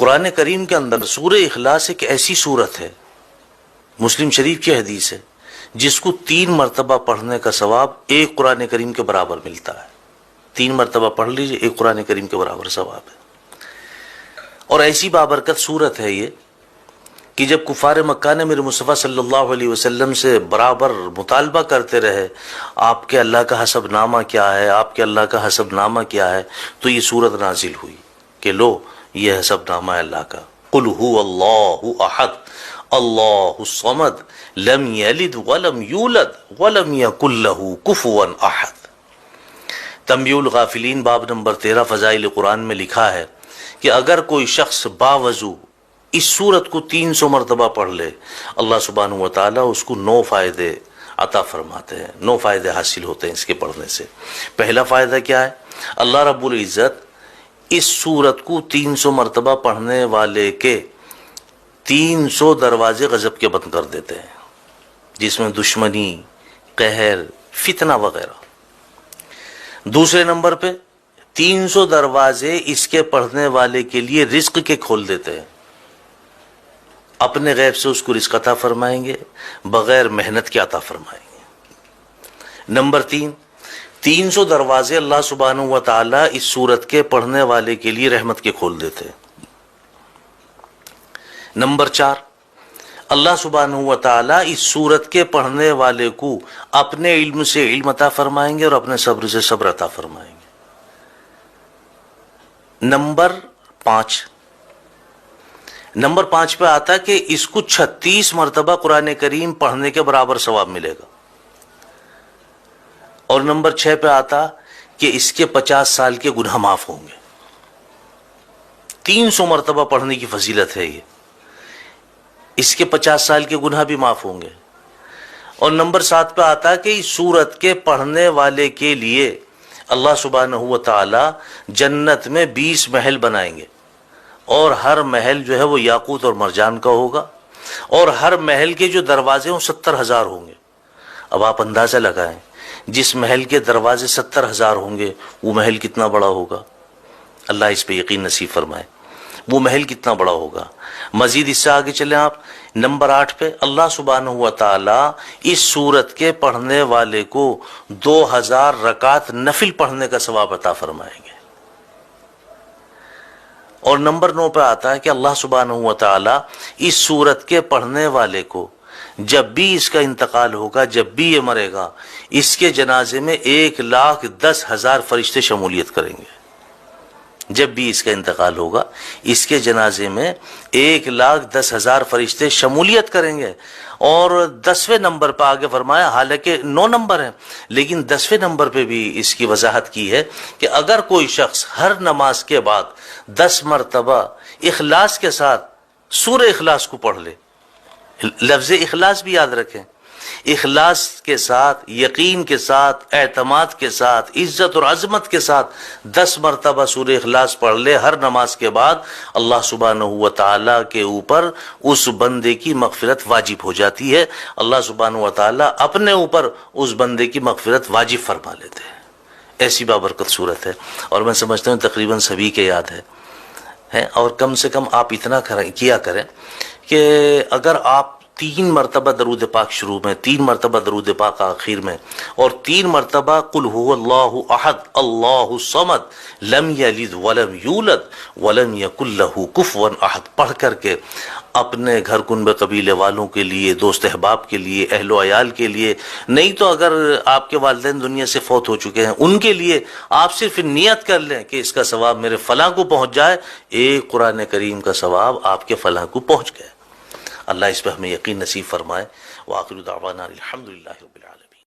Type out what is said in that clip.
قرآن کریم کے اندر سورہ اخلاص ایک ایسی سورت ہے، مسلم شریف کی حدیث ہے، جس کو 3 مرتبہ پڑھنے کا ثواب ایک قرآن کریم کے برابر ملتا ہے۔ 3 مرتبہ پڑھ لیجئے، ایک قرآن کریم کے برابر ثواب ہے۔ اور ایسی بابرکت سورت ہے یہ کہ جب کفار مکہ نے میرے مصطفیٰ صلی اللہ علیہ وسلم سے برابر مطالبہ کرتے رہے آپ کے اللہ کا حسب نامہ کیا ہے، آپ کے اللہ کا حسب نامہ کیا ہے، تو یہ سورت نازل ہوئی کہ لو یہ حسب نامہ ہے اللہ کا۔ قل هو اللہ احد اللہ الصمد لم یلد ولم یولد ولم یکن له کفوا احد۔ تنبیہ الغافلین باب نمبر 13 فضائل قرآن میں لکھا ہے کہ اگر کوئی شخص باوضو اس سورت کو 300 مرتبہ پڑھ لے، اللہ سبحانہ و تعالیٰ اس کو 9 فائدے عطا فرماتے ہیں، 9 فائدے حاصل ہوتے ہیں اس کے پڑھنے سے۔ پہلا فائدہ کیا ہے؟ اللہ رب العزت اس سورت کو 300 مرتبہ پڑھنے والے کے 300 دروازے غضب کے بند کر دیتے ہیں، جس میں دشمنی، قہر، فتنہ وغیرہ۔ دوسرے نمبر پہ 300 دروازے اس کے پڑھنے والے کے لیے رزق کے کھول دیتے ہیں، اپنے غیب سے اس کو رزق عطا فرمائیں گے، بغیر محنت کے عطا فرمائیں گے۔ نمبر 3، 300 دروازے اللہ سبحانہ و تعالیٰ اس سورت کے پڑھنے والے کے لیے رحمت کے کھول دیتے ہیں۔ نمبر 4، اللہ سبحانہ و تعالیٰ اس سورت کے پڑھنے والے کو اپنے علم سے علم عطا فرمائیں گے اور اپنے صبر سے صبر عطا فرمائیں گے۔ نمبر 5 پہ آتا ہے کہ اس کو 36 مرتبہ قرآن کریم پڑھنے کے برابر ثواب ملے گا۔ اور نمبر 6 پہ آتا کہ اس کے 50 سال کے گناہ معاف ہوں گے۔ 300 مرتبہ پڑھنے کی فضیلت ہے یہ، اس کے 50 سال کے گناہ بھی معاف ہوں گے۔ اور نمبر 7 پہ آتا ہے کہ اس سورت کے پڑھنے والے کے لیے اللہ سبحانہ و تعالی جنت میں 20 محل بنائیں گے، اور ہر محل جو ہے وہ یاقوت اور مرجان کا ہوگا، اور ہر محل کے جو دروازے ہیں 70,000 ہوں گے۔ اب آپ اندازہ لگائیں، جس محل کے دروازے 70,000 ہوں گے وہ محل کتنا بڑا ہوگا، اللہ اس پہ یقین نصیب فرمائے، وہ محل کتنا بڑا ہوگا۔ مزید اس سے آگے چلیں آپ، نمبر 8 پہ اللہ سبحانہ و تعالی اس سورت کے پڑھنے والے کو 2000 رکعت نفل پڑھنے کا ثواب عطا فرمائیں گے۔ اور نمبر 9 پہ آتا ہے کہ اللہ سبحانہ و تعالی اس سورت کے پڑھنے والے کو جب بھی اس کا انتقال ہوگا، جب بھی یہ مرے گا، اس کے جنازے میں 1,10,000 فرشتے شمولیت کریں گے۔ جب بھی اس کا انتقال ہوگا، اس کے جنازے میں 1,10,000 فرشتے شمولیت کریں گے۔ اور 10ویں نمبر پہ آگے فرمایا، حالانکہ 9 نمبر ہیں لیکن 10ویں نمبر پہ بھی اس کی وضاحت کی ہے کہ اگر کوئی شخص ہر نماز کے بعد 10 مرتبہ اخلاص کے ساتھ سورہ اخلاص کو پڑھ لے، لفظ اخلاص بھی یاد رکھیں، اخلاص کے ساتھ، یقین کے ساتھ، اعتماد کے ساتھ، عزت اور عظمت کے ساتھ 10 مرتبہ سورہ اخلاص پڑھ لے ہر نماز کے بعد، اللہ سبحانہ و تعالیٰ کے اوپر اس بندے کی مغفرت واجب ہو جاتی ہے۔ اللہ سبحانہ و تعالیٰ اپنے اوپر اس بندے کی مغفرت واجب فرما لیتے ہیں۔ ایسی بابرکت صورت ہے، اور میں سمجھتا ہوں تقریباً سبھی کے یاد ہے۔ اور کم سے کم آپ اتنا کیا کریں کہ اگر آپ 3 مرتبہ درود پاک شروع میں، 3 مرتبہ درود پاک آخر میں، اور 3 مرتبہ قل هو اللہ احد اللہ الصمد لم یلد ولم یولد ولم یکن له کفوا احد پڑھ کر کے اپنے گھر کنبے قبیلے والوں کے لیے، دوست احباب کے لیے، اہل و عیال کے لیے، نہیں تو اگر آپ کے والدین دنیا سے فوت ہو چکے ہیں ان کے لیے آپ صرف نیت کر لیں کہ اس کا ثواب میرے فلاں کو پہنچ جائے، ایک قرآن کریم کا ثواب آپ کے فلاں کو پہنچ گئے۔ اللہ اس پہ ہمیں یقین نصیب فرمائے۔ وآخر دعوانا الحمدللہ رب العالمین۔